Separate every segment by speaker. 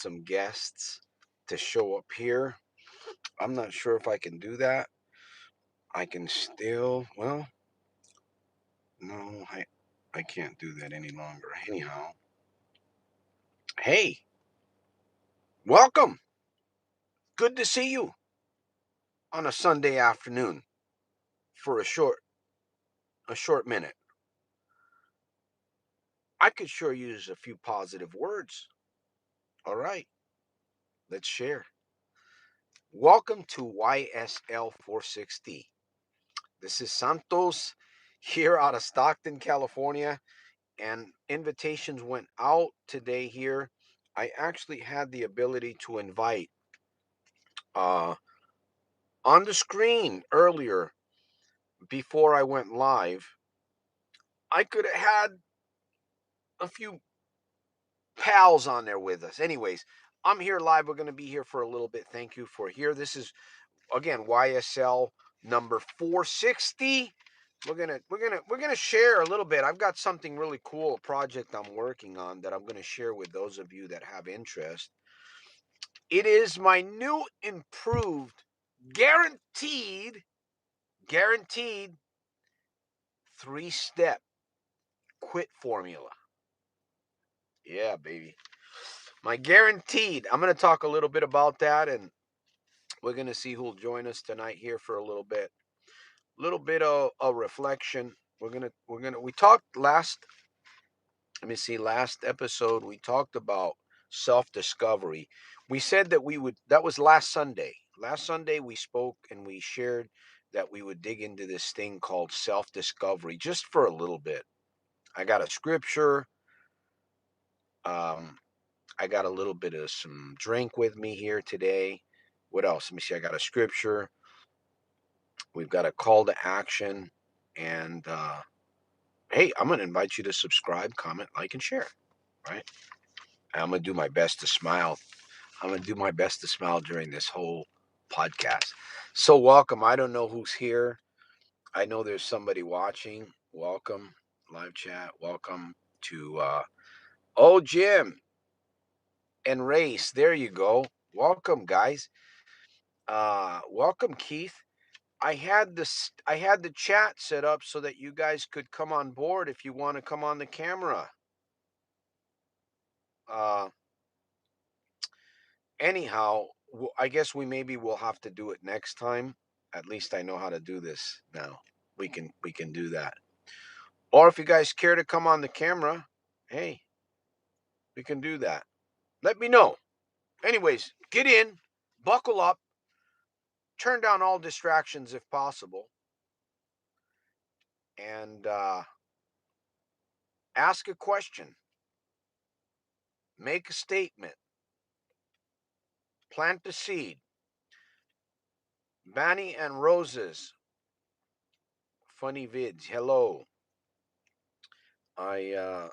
Speaker 1: some guests to show up here. I'm not sure if I can do that. I can still, well, no, I can't do that any longer. Anyhow, hey, welcome. Good to see you on a Sunday afternoon for a short minute. I could sure use a few positive words. All right, let's share. Welcome to YSL 460. This is Santos here out of Stockton, California, and invitations went out today here. I actually had the ability to invite uh, on the screen earlier before I went live. I could have had a few pals on there with us. Anyways, I'm here live. We're going to be here for a little bit. Thank you for here. This is again YSL number 460. We're gonna share a little bit. I've got something really cool, a project I'm working on that I'm gonna share with those of you that have interest. It is my new improved, guaranteed 3-step quit formula. Yeah, baby. My guaranteed. I'm gonna talk a little bit about that, and we're gonna see who'll join us tonight here for a little bit. Little bit of a reflection. We talked last episode we talked about self-discovery. We said that was last Sunday. Last Sunday we spoke and we shared that we would dig into this thing called self-discovery just for a little bit. I got a scripture. Um, I got a little bit of some drink with me here today. What else? Let me see. I got a scripture. We've got a call to action. And hey, I'm going to invite you to subscribe, comment, like, and share. Right? I'm going to do my best to smile. I'm going to do my best to smile during this whole podcast. So, welcome. I don't know who's here. I know there's somebody watching. Welcome. Live chat. Welcome to, Jim and Race. There you go. Welcome, guys. Welcome, Keith. I had the chat set up so that you guys could come on board if you want to come on the camera. Uh, anyhow, I guess we'll have to do it next time. At least I know how to do this now. We can do that. Or if you guys care to come on the camera, hey, we can do that. Let me know. Anyways, get in, buckle up, turn down all distractions if possible, and ask a question, make a statement, plant a seed. Manny and Roses, funny vids. Hello. I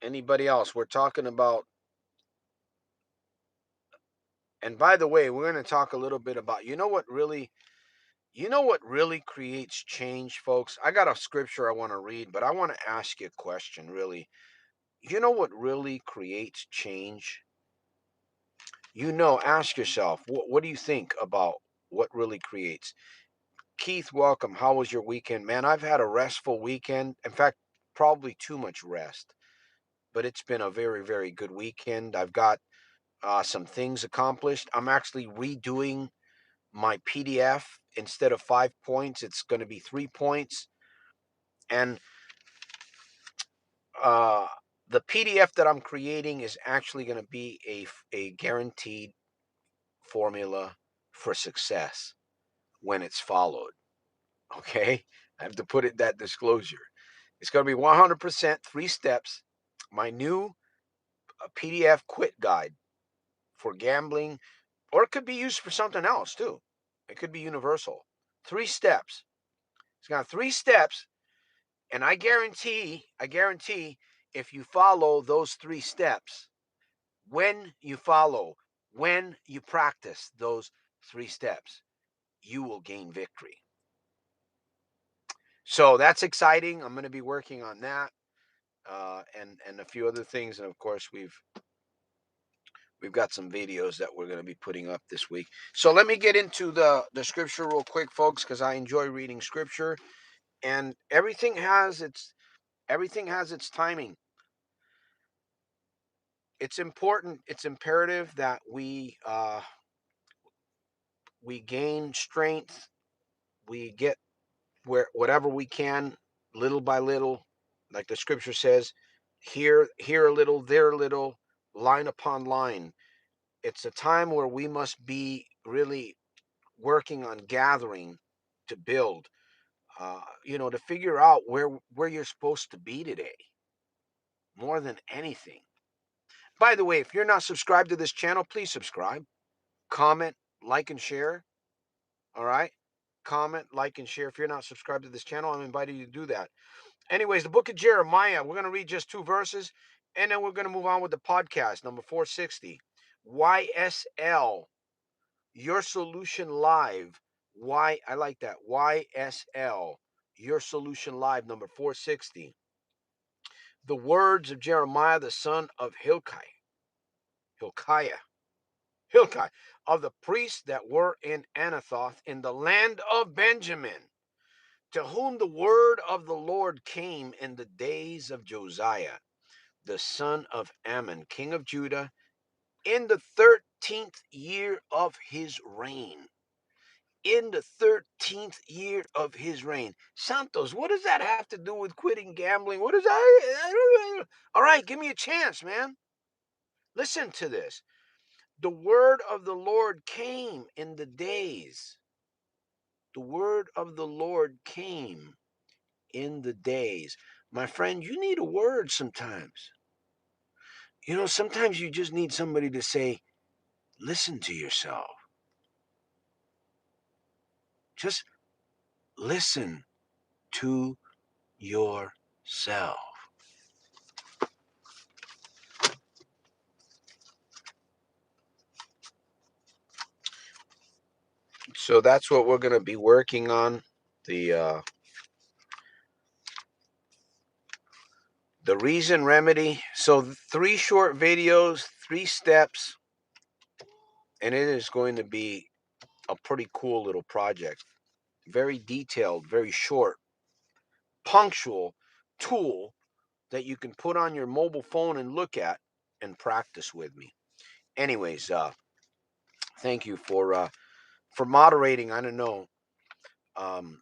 Speaker 1: Anybody else? We're talking about, and by the way, we're going to talk a little bit about, you know what really creates change, folks? I got a scripture I want to read, but I want to ask you a question, really. You know what really creates change? Ask yourself, what do you think about what really creates? Keith, welcome. How was your weekend? Man, I've had a restful weekend. In fact, probably too much rest, but it's been a very, very good weekend. I've got some things accomplished. I'm actually redoing my PDF. Instead of 5 points, it's going to be 3 points. And uh, the PDF that I'm creating is actually going to be a guaranteed formula for success when it's followed. Okay? I have to put it that disclosure. It's going to be 100% 3 steps. My new PDF quit guide for gambling, or it could be used for something else too. It could be universal. 3 steps. It's got 3 steps, and I guarantee if you follow those 3 steps, when you practice those 3 steps, you will gain victory. So that's exciting. I'm going to be working on that. and a few other things. And of course, we've got some videos that we're going to be putting up this week. So let me get into the scripture real quick, folks, because I enjoy reading scripture, and everything has its timing. It's important. It's imperative that we gain strength. We get whatever we can, little by little, like the scripture says, here a little, there a little, line upon line. It's a time where we must be really working on gathering to build, to figure out where you're supposed to be today, more than anything. By the way, if you're not subscribed to this channel, please subscribe, comment, like, and share. All right, comment, like, and share. If you're not subscribed to this channel, I'm inviting you to do that. Anyways, the book of Jeremiah, we're going to read just 2 verses, and then we're going to move on with the podcast, number 460. YSL, Your Solution Live. I like that. YSL, Your Solution Live, number 460. The words of Jeremiah, the son of Hilkiah, of the priests that were in Anathoth in the land of Benjamin, to whom the word of the Lord came in the days of Josiah, the son of Ammon, king of Judah, in the 13th year of his reign. In the 13th year of his reign. Santos, what does that have to do with quitting gambling? What is that? All right, give me a chance, man. Listen to this. The word of the Lord came in the days. The word of the Lord came in the days. My friend, you need a word sometimes. Sometimes you just need somebody to say, listen to yourself. Just listen to yourself. So that's what we're going to be working on. The the reason remedy. So 3 short videos, 3 steps, and it is going to be a pretty cool little project. Very detailed, very short, punctual tool that you can put on your mobile phone and look at and practice with me. Anyways, thank you for moderating. I don't know. Um,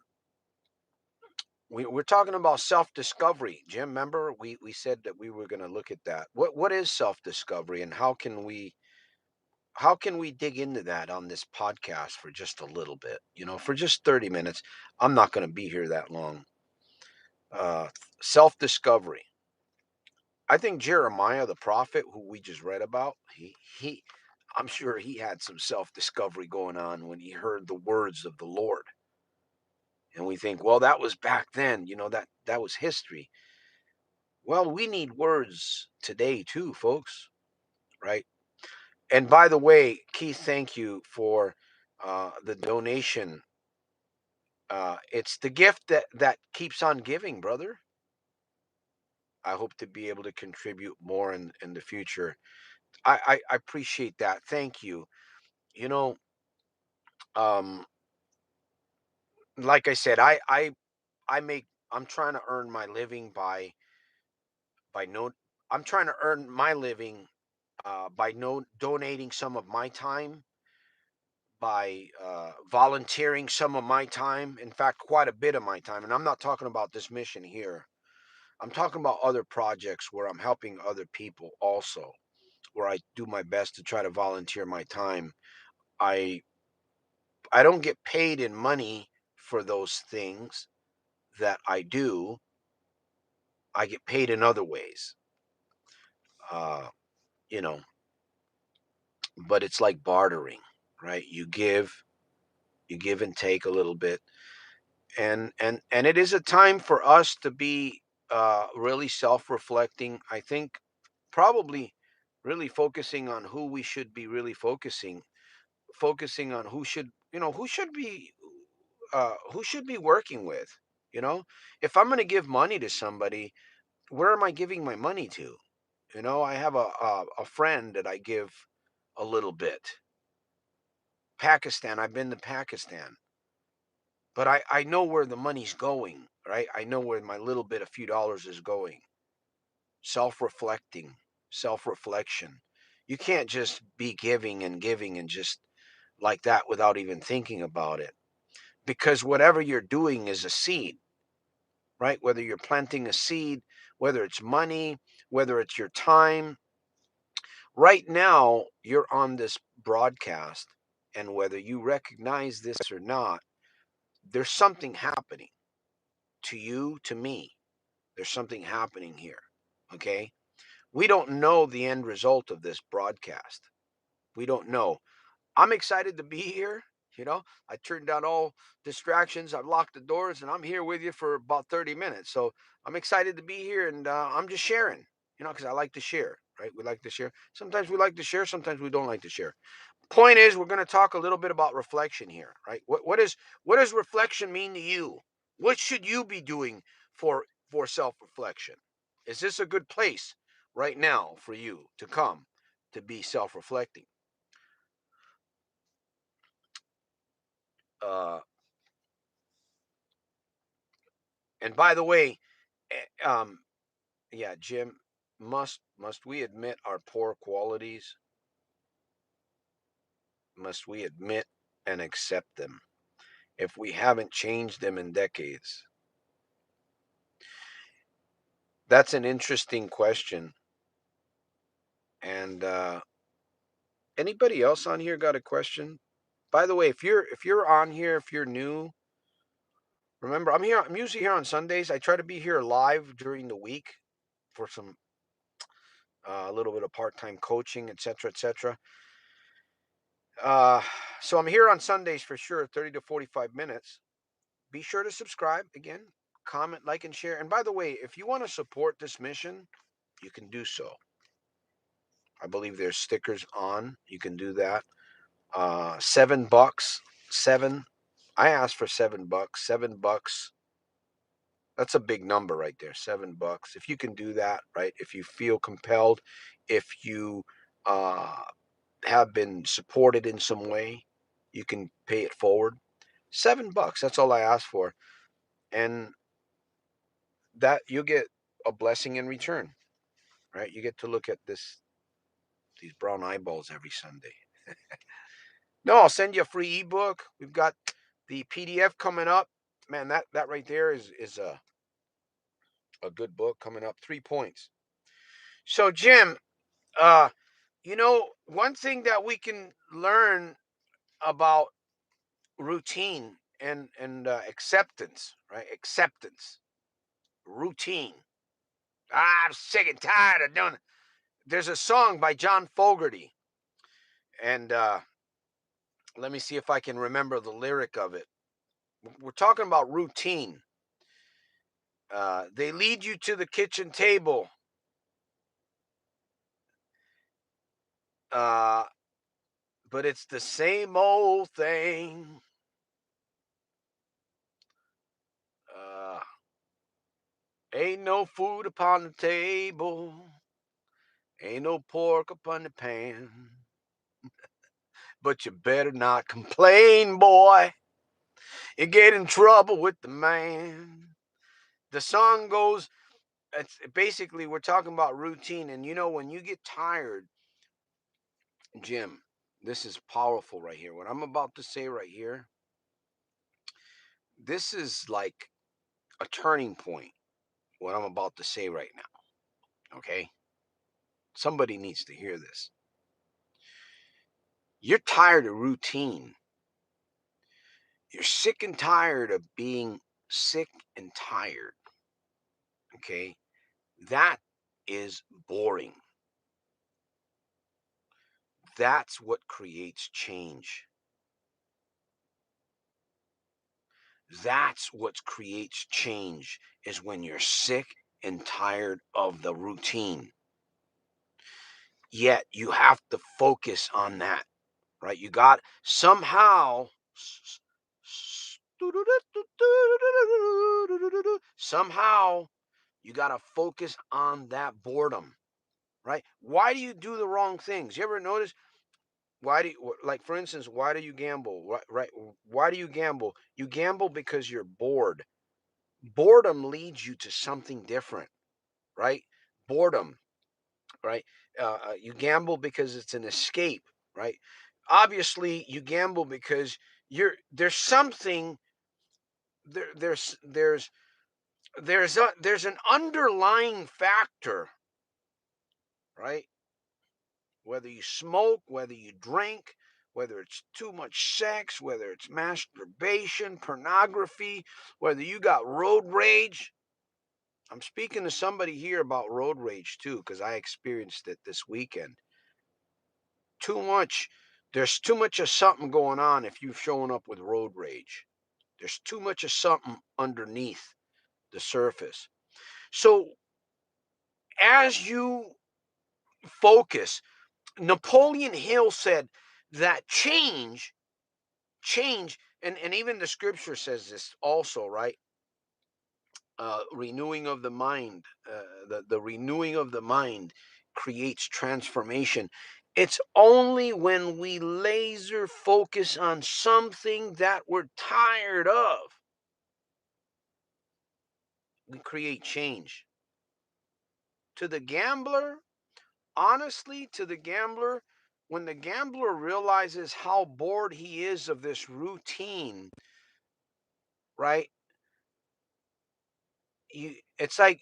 Speaker 1: we're talking about self-discovery. Jim, remember we said that we were going to look at that. What is self-discovery, and how can we dig into that on this podcast for just a little bit? For just 30 minutes. I'm not going to be here that long. Uh, Self-discovery. I think Jeremiah the prophet, who we just read about, he I'm sure he had some self-discovery going on when he heard the words of the Lord. And we think, well, that was back then, that was history. Well, we need words today too, folks, right? And by the way, Keith, thank you for the donation. It's the gift that keeps on giving, brother. I hope to be able to contribute more in the future. I appreciate that. Thank you. You know, um, like I said, I make I'm trying to earn my living by no I'm trying to earn my living by no donating some of my time, by volunteering some of my time. In fact, quite a bit of my time. And I'm not talking about this mission here. I'm talking about other projects where I'm helping other people also, where I do my best to try to volunteer my time. I I don't get paid in money for those things that I do. I get paid in other ways. Uh, you know, but it's like bartering, right? You give and take a little bit, and it is a time for us to be really self-reflecting. I think probably really focusing on who we should be really focusing on who should be working with. You know, if I'm going to give money to somebody, where am I giving my money to? I have a friend that I give a little bit. Pakistan, I've been to Pakistan, but I know where the money's going, right? I know where my little bit, a few dollars is going. Self-reflecting, self-reflection. You can't just be giving and just like that without even thinking about it. Because whatever you're doing is a seed, right? Whether you're planting a seed, whether it's money, whether it's your time. Right now, you're on this broadcast, and whether you recognize this or not, there's something happening to you, to me. There's something happening here. Okay. We don't know the end result of this broadcast. We don't know. I'm excited to be here. I turned down all distractions. I've locked the doors and I'm here with you for about 30 minutes. So I'm excited to be here and I'm just sharing, because I like to share, right? We like to share. Sometimes we like to share, sometimes we don't like to share. Point is, we're going to talk a little bit about reflection here, right? What does reflection mean to you? What should you be doing for self-reflection? Is this a good place right now for you to come to be self-reflecting? Uh, and by the way, yeah, Jim, must we admit our poor qualities? Must we admit and accept them if we haven't changed them in decades? That's an interesting question. And anybody else on here got a question? By the way, if you're on here, if you're new, remember I'm usually here on Sundays. I try to be here live during the week for some a little bit of part-time coaching, etc., etc. Uh, so I'm here on Sundays for sure, 30 to 45 minutes. Be sure to subscribe again, comment, like, and share. And by the way, if you want to support this mission, you can do so. I believe there's stickers on. You can do that. $7. Seven. I asked for $7. $7. That's a big number right there. $7. If you can do that, right? If you feel compelled, if you uh, have been supported in some way, you can pay it forward. $7. That's all I ask for, and that you get a blessing in return, right? You get to look at these brown eyeballs every Sunday. No, I'll send you a free ebook. We've got the PDF coming up. Man, that right there is a good book coming up. 3 points. So, Jim, uh, one thing that we can learn about routine and acceptance, right? Acceptance, routine. I'm sick and tired of doing it. There's a song by John Fogerty, and let me see if I can remember the lyric of it. We're talking about routine. They lead you to the kitchen table, uh, but it's the same old thing. Uh, Ain't no food upon the table, ain't no pork upon the pan. But you better not complain, boy. You get in trouble with the man. The song goes, it's basically we're talking about routine, and when you get tired, Jim, this is powerful right here. What I'm about to say right here, this is like a turning point. What I'm about to say right now, okay? Somebody needs to hear this. You're tired of routine. You're sick and tired of being sick and tired, okay? That is boring. That's what creates change. That's what creates change is when you're sick and tired of the routine. Yet you have to focus on that, right? You got somehow somehow You got to focus on that boredom, right? Why do you do the wrong things? You ever notice like for instance, why do you gamble? Right? Why do you gamble? You gamble because you're bored. Boredom leads you to something different, right? Boredom, right? You gamble because it's an escape, right? Obviously, you gamble because there's something there. There's an underlying factor, right? Whether you smoke, whether you drink, whether it's too much sex, whether it's masturbation, pornography, whether you got road rage. I'm speaking to somebody here about road rage too, because I experienced it this weekend. Too much, there's too much of something going on if you've shown up with road rage. There's too much of something underneath the surface. So as you focus, Napoleon Hill said that change, and even the scripture says this also, right? Renewing of the mind, the renewing of the mind creates transformation. It's only when we laser focus on something that we're tired of, we create change. To the gambler, honestly, to the gambler, when the gambler realizes how bored he is of this routine, right? It's like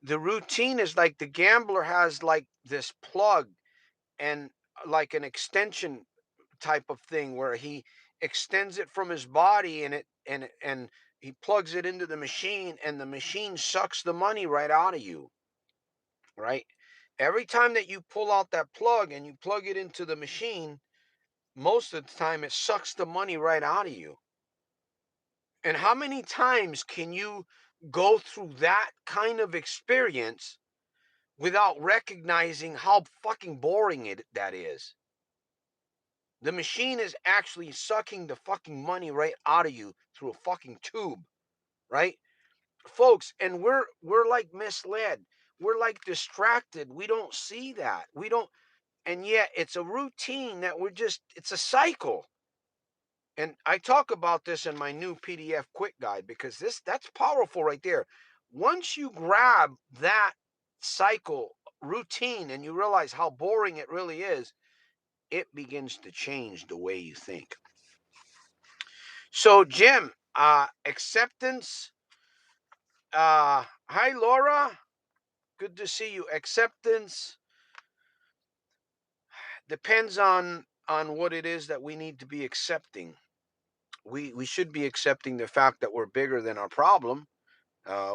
Speaker 1: the routine is like the gambler has like this plug and like an extension type of thing where he extends it from his body and he plugs it into the machine and the machine sucks the money right out of you, right? Every time that you pull out that plug and you plug it into the machine, most of the time it sucks the money right out of you. And how many times can you go through that kind of experience without recognizing how fucking boring that is? The machine is actually sucking the fucking money right out of you through a fucking tube, right? Folks, and we're like misled. We're like distracted. We don't see that. We don't, and yet it's a routine that it's a cycle. And I talk about this in my new PDF quick guide because that's powerful right there. Once you grab that cycle routine and you realize how boring it really is, it begins to change the way you think. So, Jim, acceptance. Hi, Laura. Good to see you. Acceptance depends on what it is that we need to be accepting. We should be accepting the fact that we're bigger than our problem.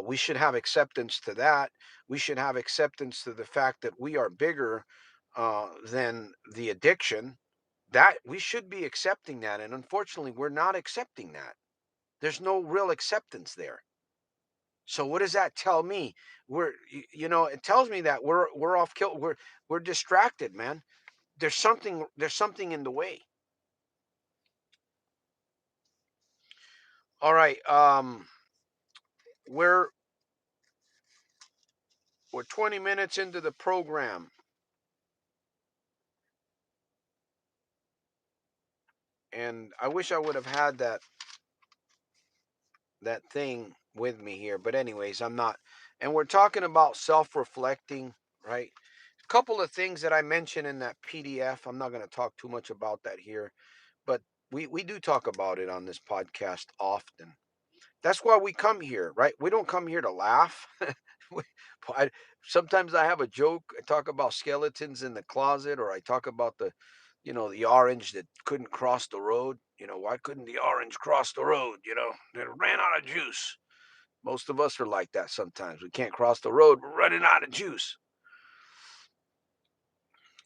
Speaker 1: We should have acceptance to that. We should have acceptance to the fact that we are bigger than the addiction. That we should be accepting that, and unfortunately, we're not accepting that. There's no real acceptance there. So what does that tell me? It tells me that we're off kill. We're distracted, man. There's something in the way. All right. We're we're 20 minutes into the program, and I wish I would have had that thing with me here. But anyways, I'm not. And we're talking about self-reflecting, right? A couple of things that I mentioned in that PDF. I'm not going to talk too much about that here, but we do talk about it on this podcast often. That's why we come here, right? We don't come here to laugh. We- I, sometimes I have a joke. I talk about skeletons in the closet, or I talk about the orange that couldn't cross the road. Why couldn't the orange cross the road? It ran out of juice. Most of us are like that sometimes. We can't cross the road. We're running out of juice.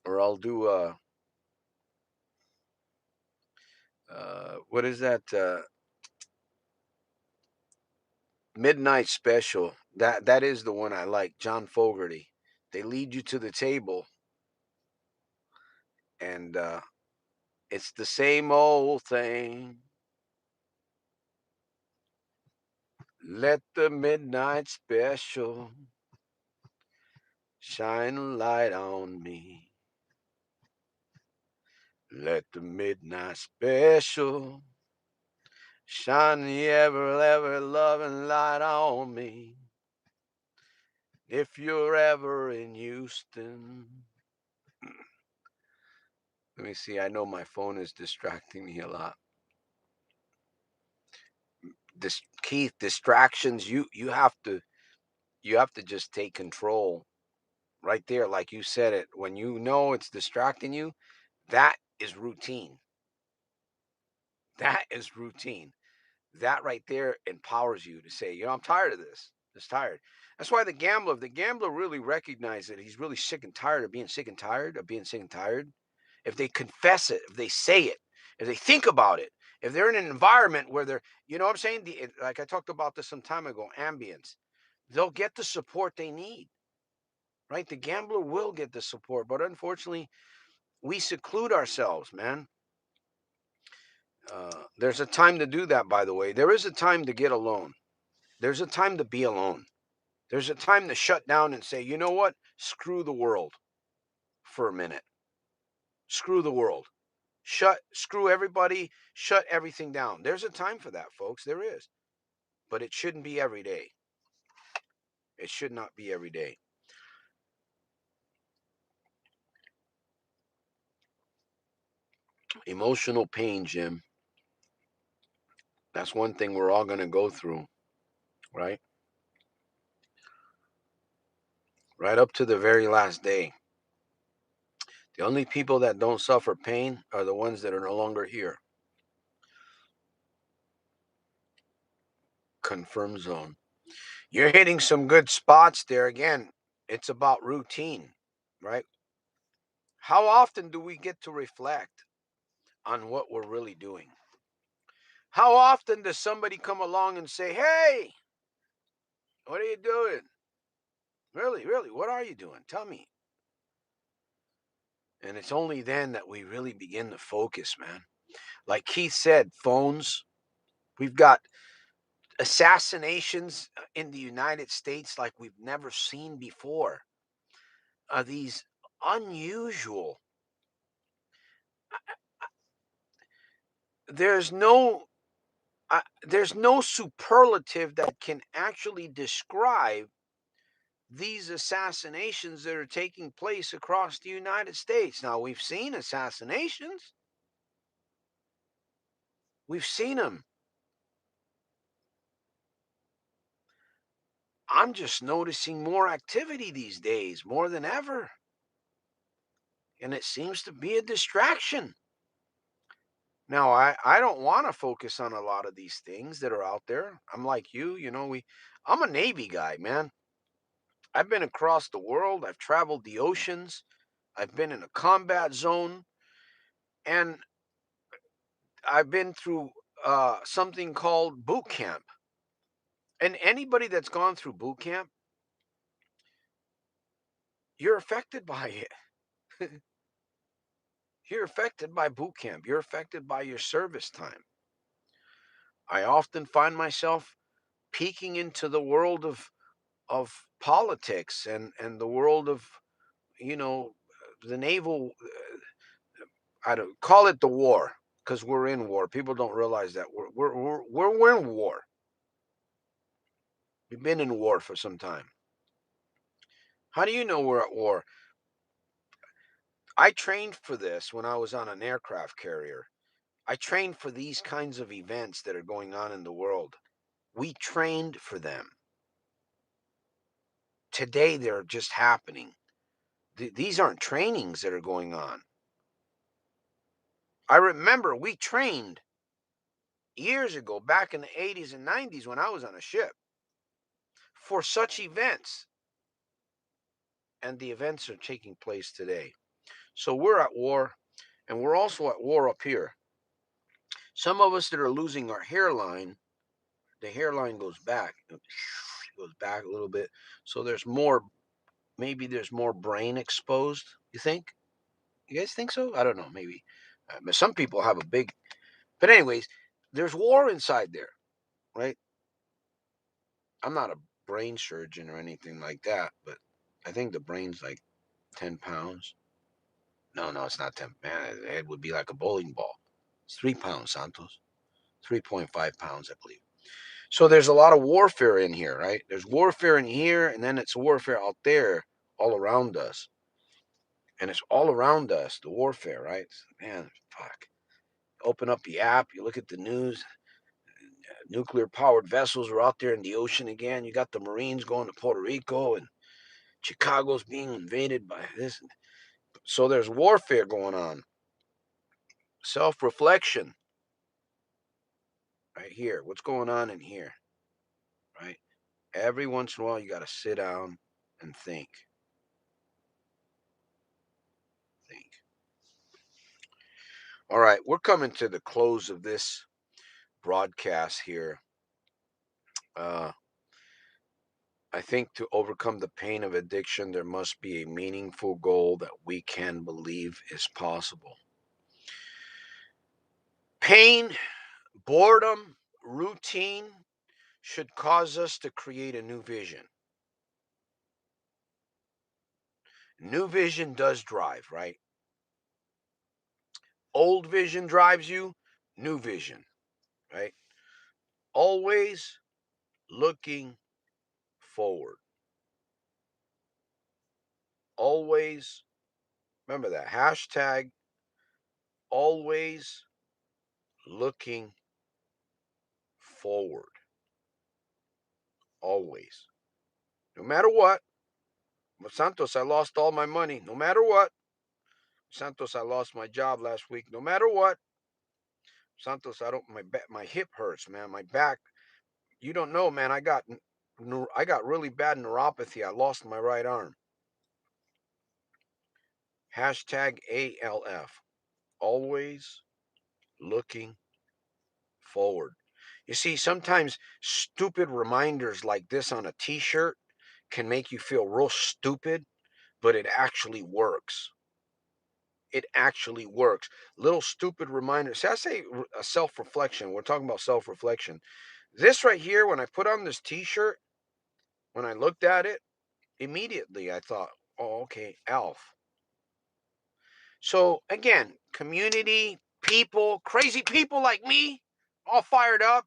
Speaker 1: Or I'll do what is that? Midnight Special. That is the one I like. John Fogerty. They lead you to the table, and it's the same old thing. Let the midnight special shine a light on me. Let the midnight special shine the ever loving light on me. If you're ever in Houston. Let me see. I know my phone is distracting me a lot. Keith, distractions. You have to just take control right there, like you said it. When you know it's distracting you, that is routine. That is routine. That right there empowers you to say, I'm tired of this. Just tired. That's why if the gambler really recognizes that he's really sick and tired of being sick and tired of being sick and tired, if they confess it, if they say it, if they think about it, if they're in an environment where they're, what I'm saying? Like I talked about this some time ago, ambience, they'll get the support they need, right? The gambler will get the support, but unfortunately, we seclude ourselves, man. There's a time to do that, by the way. There is a time to get alone. There's a time to be alone. There's a time to shut down and say, you know what? Screw the world for a minute. Screw the world. Screw everybody, shut everything down. There's a time for that, folks. There is. But it shouldn't be every day. It should not be every day. Emotional pain, Jim. That's one thing we're all going to go through, right? Right up to the very last day. The only people that don't suffer pain are the ones that are no longer here. Confirm zone. You're hitting some good spots there. Again, it's about routine, right? How often do we get to reflect on what we're really doing? How often does somebody come along and say, hey, what are you doing? Really, really, what are you doing? Tell me. And it's only then that we really begin to focus, man. Like Keith said, phones. We've got assassinations in the United States like we've never seen before. These unusual. There's no there's no superlative that can actually describe these assassinations that are taking place across the United States. Now, we've seen assassinations. We've seen them. I'm just noticing more activity these days, more than ever. And it seems to be a distraction. Now, I don't want to focus on a lot of these things that are out there. I'm like you, I'm a Navy guy, man. I've been across the world. I've traveled the oceans. I've been in a combat zone. And I've been through something called boot camp. And anybody that's gone through boot camp, you're affected by it. You're affected by boot camp. You're affected by your service time. I often find myself peeking into the world of politics and the world of you know the naval. I don't call it the war because we're in war. People don't realize that we're in war. We've been in war for some time. How do you know we're at war? I trained for this when I was on an aircraft carrier. I trained for these kinds of events that are going on in the world. We trained for them. Today, they're just happening. These aren't trainings that are going on. I remember we trained years ago, back in the 80s and 90s when I was on a ship for such events. And the events are taking place today. So we're at war, and we're also at war up here. Some of us that are losing our hairline, the hairline goes back. It goes back a little bit. So maybe there's more brain exposed. You think? You guys think so? I don't know. Maybe. But some people have a big. But anyways, there's war inside there, right? I'm not a brain surgeon or anything like that, but I think the brain's like 10 pounds. No, it's not 10. Man, the head would be like a bowling ball. It's 3 pounds, Santos. 3.5 pounds, I believe. So there's a lot of warfare in here, right? There's warfare in here, and then it's warfare out there all around us. And it's all around us, the warfare, right? Man, fuck. Open up the app, you look at the news, nuclear powered vessels are out there in the ocean again. You got the Marines going to Puerto Rico, and Chicago's being invaded by this. So there's warfare going on. Self reflection, right here. What's going on in here, right? Every once in a while, you got to sit down and think. Think. All right, we're coming to the close of this broadcast here. Uh, I think to overcome the pain of addiction, there must be a meaningful goal that we can believe is possible. Pain, boredom, routine should cause us to create a new vision. New vision does drive, right? Old vision drives you, new vision, right? Always looking forward. Always, remember that hashtag, always looking forward. Always. No matter what, Santos, I lost all my money. No matter what, Santos, I lost my job last week. No matter what, Santos, I don't. My hip hurts, man. My back. You don't know, man. I got really bad neuropathy. I lost my right arm. Hashtag ALF. Always looking forward. You see, sometimes stupid reminders like this on a T-shirt can make you feel real stupid, but it actually works. It actually works. Little stupid reminders. See, I say a self-reflection. We're talking about self-reflection. This right here, when I put on this T-shirt, when I looked at it, immediately I thought, oh, okay, Alf. So again, community, people, crazy people like me, all fired up.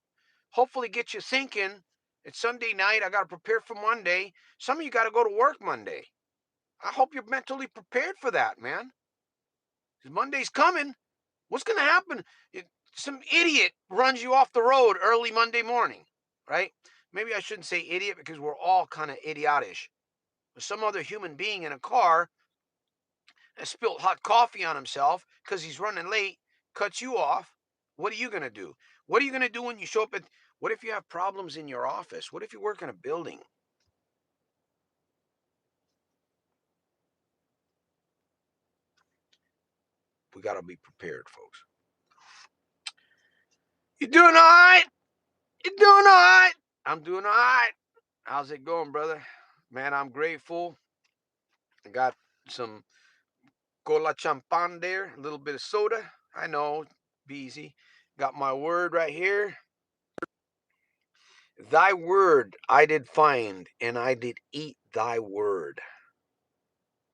Speaker 1: Hopefully get you thinking. It's Sunday night. I got to prepare for Monday. Some of you got to go to work Monday. I hope you're mentally prepared for that, man. Because Monday's coming. What's going to happen? Some idiot runs you off the road early Monday morning, right? Maybe I shouldn't say idiot because we're all kind of idiotish. Some other human being in a car has spilled hot coffee on himself because he's running late, cuts you off. What are you going to do? What are you going to do when you show up at, what if you have problems in your office? What if you work in a building? We got to be prepared, folks. You doing all right? You doing all right? I'm doing all right. How's it going, brother? Man, I'm grateful. I got some cola champan there, a little bit of soda. I know, be easy. Got my word right here. Thy word I did find, and I did eat thy word.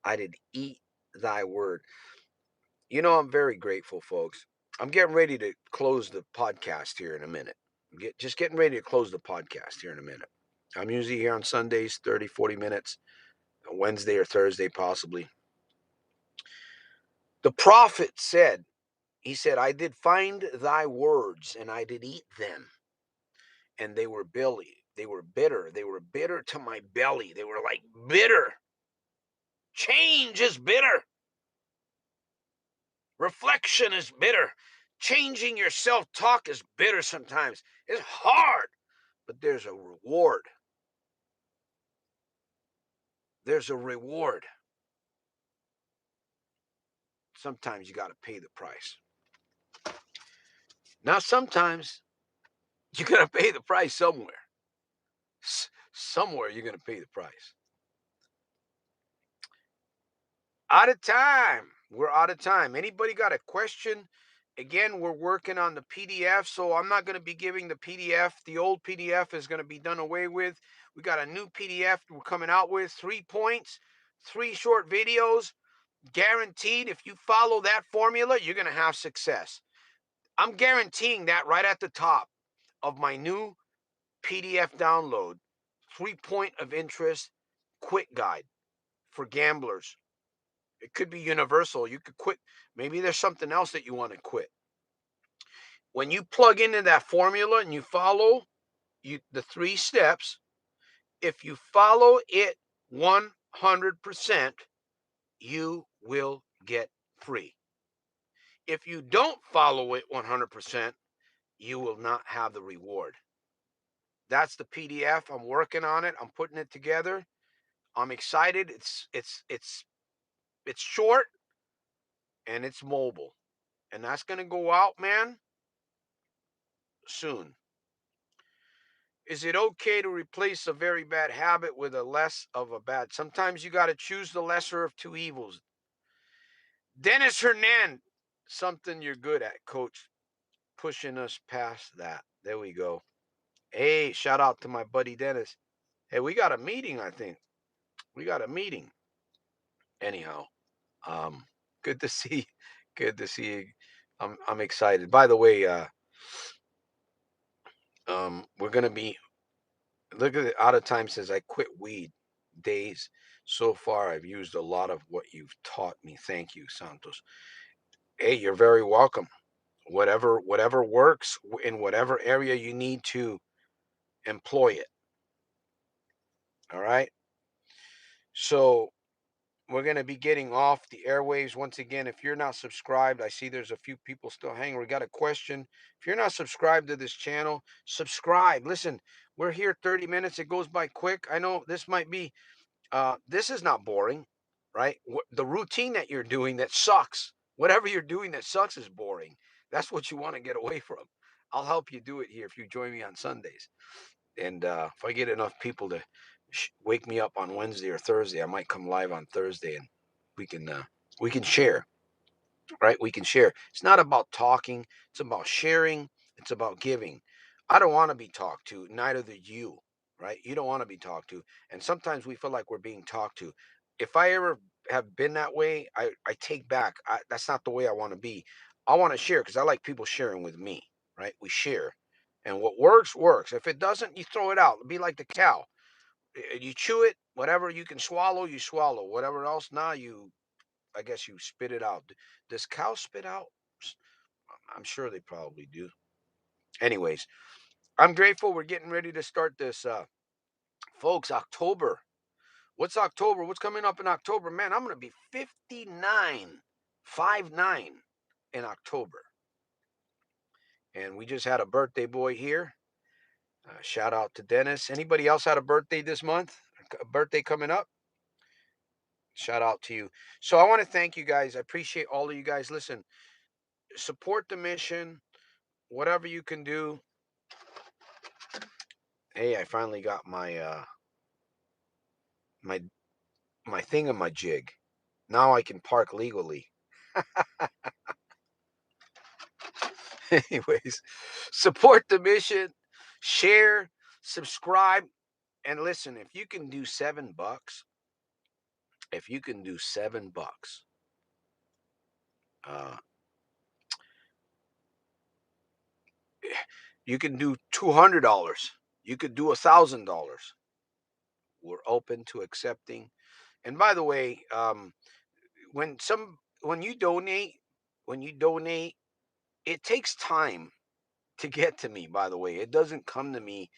Speaker 1: I did eat thy word. You know, I'm very grateful, folks. I'm getting ready to close the podcast here in a minute. Just getting ready to close the podcast here in a minute. I'm usually here on Sundays, 30, 40 minutes, Wednesday or Thursday, possibly. The prophet said, he said, I did find thy words and I did eat them. And they were billy. They were bitter. They were bitter to my belly. They were like bitter. Change is bitter. Reflection is bitter. Changing your self talk is bitter sometimes. It's hard, but there's a reward. There's a reward. Sometimes you got to pay the price. Now, sometimes you're going to pay the price somewhere. Somewhere you're going to pay the price. Out of time. We're out of time. Anybody got a question? Again, we're working on the PDF, so I'm not going to be giving the PDF. The old PDF is going to be done away with. We got a new PDF we're coming out with, 3 points, 3 short videos, guaranteed. If you follow that formula, you're going to have success. I'm guaranteeing that right at the top of my new PDF download, 3 point of interest quit guide for gamblers. It could be universal. You could quit. Maybe there's something else that you want to quit. When you plug into that formula and you follow the 3 steps, if you follow it 100%, you will get free. If you don't follow it 100%, you will not have the reward. That's the PDF. I'm working on it. I'm putting it together. I'm excited. It's short and it's mobile. And that's going to go out, man, soon. Is it okay to replace a very bad habit with a less of a bad? Sometimes you got to choose the lesser of two evils. Dennis Hernandez, something you're good at, coach. Pushing us past that. There we go. Hey, shout out to my buddy Dennis. Hey, we got a meeting, I think. We got a meeting. Anyhow, um, good to see. Good to see you. I'm excited. By the way, we're gonna be look at the out of time since I quit weed days. So far, I've used a lot of what you've taught me. Thank you, Santos. Hey, you're very welcome. Whatever works in whatever area you need to employ it. All right. So we're going to be getting off the airwaves once again. If you're not subscribed, I see there's a few people still hanging. We got a question. If you're not subscribed to this channel, subscribe. Listen, we're here 30 minutes. It goes by quick. I know this might be, this is not boring, right? The routine that you're doing that sucks, whatever you're doing that sucks is boring. That's what you want to get away from. I'll help you do it here if you join me on Sundays. And if I get enough people to wake me up on Wednesday or Thursday, I might come live on Thursday and we can uh, we can share, right? We can share. It's not about talking. It's about sharing. It's about giving. I don't want to be talked to. Neither do you, right? You don't want to be talked to. And sometimes we feel like we're being talked to. If I ever have been that way, I take back. That's not the way I want to be. I want to share because I like people sharing with me, right? We share. And what works, works. If it doesn't, you throw it out. Be like the cow. You chew it, whatever you can swallow, you swallow. Whatever else, now I guess you spit it out. Does cow spit out? I'm sure they probably do. Anyways, I'm grateful we're getting ready to start this, folks. October. What's October? What's coming up in October? Man, I'm gonna be 59, 59 in October. And we just had a birthday boy here. Shout out to Dennis. Anybody else had a birthday this month? A birthday coming up? Shout out to you. So I want to thank you guys. I appreciate all of you guys. Listen, support the mission, whatever you can do. Hey, I finally got my my thing on my jig. Now I can park legally. Anyways, support the mission, share, subscribe, and listen. If you can do $7, if you can do $7, uh, you can do $200. You could do $1,000. We're open to accepting. And by the way, when some when you donate, it takes time to get to me. By the way, it doesn't come to me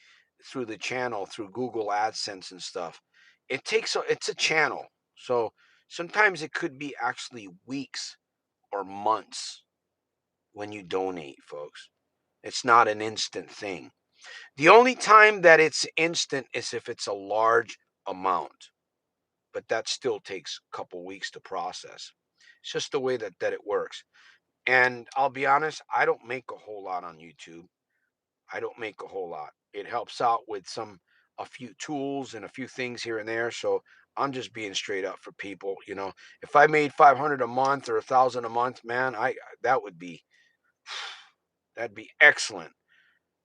Speaker 1: through the channel through Google AdSense and stuff. It's a channel, so sometimes it could be actually weeks or months when you donate, folks. It's not an instant thing. The only time that it's instant is if it's a large amount, but that still takes a couple weeks to process. It's just the way that it works. And I'll be honest, I don't make a whole lot on YouTube. I don't make a whole lot. It helps out with a few tools and a few things here and there. So I'm just being straight up for people. If I made 500 a month or 1,000 a month, man, I that would be That'd be excellent.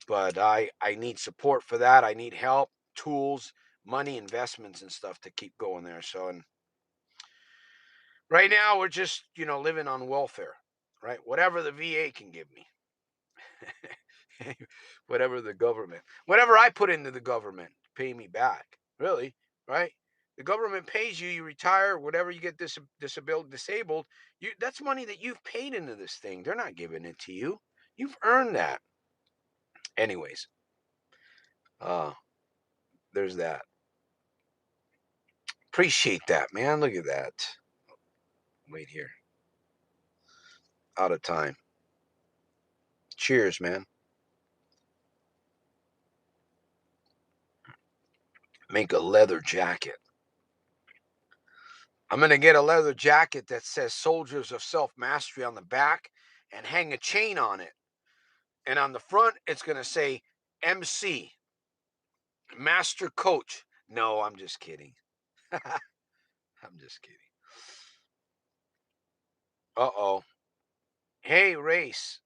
Speaker 1: But I need support for that. I need help, tools, money, investments, and stuff to keep going there. So, and right now we're just living on welfare, right? Whatever the VA can give me, whatever the government, whatever I put into the government, pay me back. Really, right? The government pays you. You retire, whatever you get disabled. That's money that you've paid into this thing. They're not giving it to you. You've earned that. Anyways, uh, there's that. Appreciate that, man. Look at that. Wait here. Out of time. Cheers, man. Make a leather jacket. I'm going to get a leather jacket that says Soldiers of Self-Mastery on the back and hang a chain on it. And on the front, it's going to say MC, Master Coach. No, I'm just kidding. I'm just kidding. Uh-oh. Hey, Race.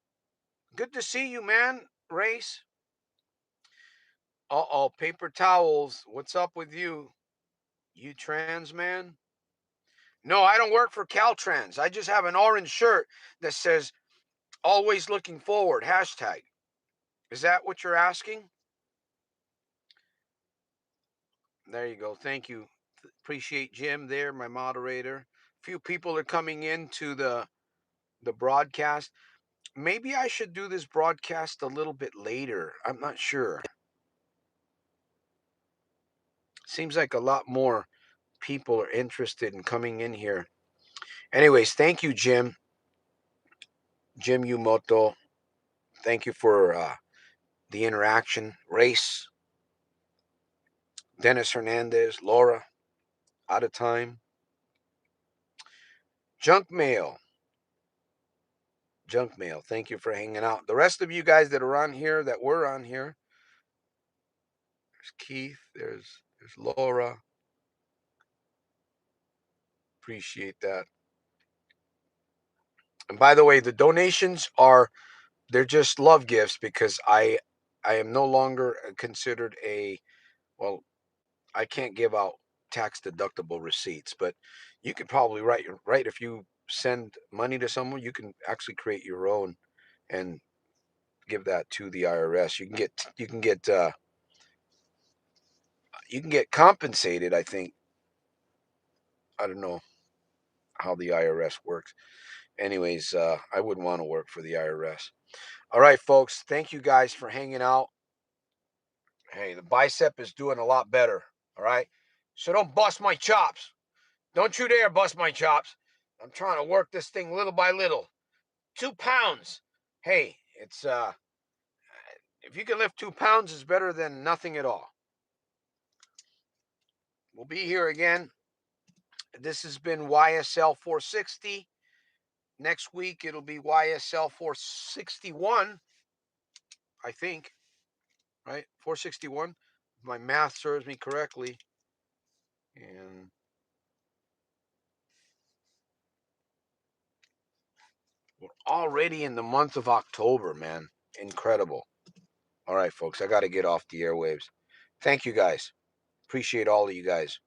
Speaker 1: Good to see you, man. Race. Uh-oh, paper towels. What's up with you? You trans man? No, I don't work for Caltrans. I just have an orange shirt that says always looking forward, hashtag. Is that what you're asking? There you go. Thank you. Appreciate Jim there, my moderator. Few people are coming into the broadcast. Maybe I should do this broadcast a little bit later. I'm not sure. Seems like a lot more people are interested in coming in here. Anyways, thank you, Jim. Jim Yumoto. Thank you for the interaction. Race, Dennis Hernandez, Laura, out of time. Junk mail. Junk mail. Thank you for hanging out. The rest of you guys that are on here, that were on here, there's Keith, there's Laura. Appreciate that. And by the way, the donations they're just love gifts because I am no longer considered well, I can't give out tax deductible receipts, but you could probably write if you send money to someone, you can actually create your own and give that to the IRS. You can get compensated, I think. I don't know how the IRS works. Anyways, I wouldn't want to work for the IRS. All right, folks. Thank you guys for hanging out. Hey, the bicep is doing a lot better. All right. So don't bust my chops. Don't you dare bust my chops. I'm trying to work this thing little by little. 2 pounds. Hey, it's if you can lift 2 pounds, it's better than nothing at all. We'll be here again. This has been YSL 460. Next week it'll be YSL 461, I think. Right? 461. If my math serves me correctly. And we're already in the month of October, man. Incredible. All right, folks, I got to get off the airwaves. Thank you guys. Appreciate all of you guys.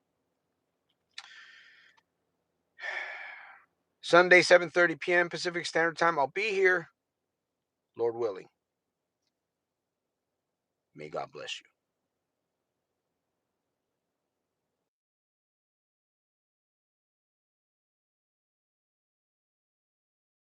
Speaker 1: Sunday, 7:30 p.m. Pacific Standard Time. I'll be here, Lord willing. May God bless you.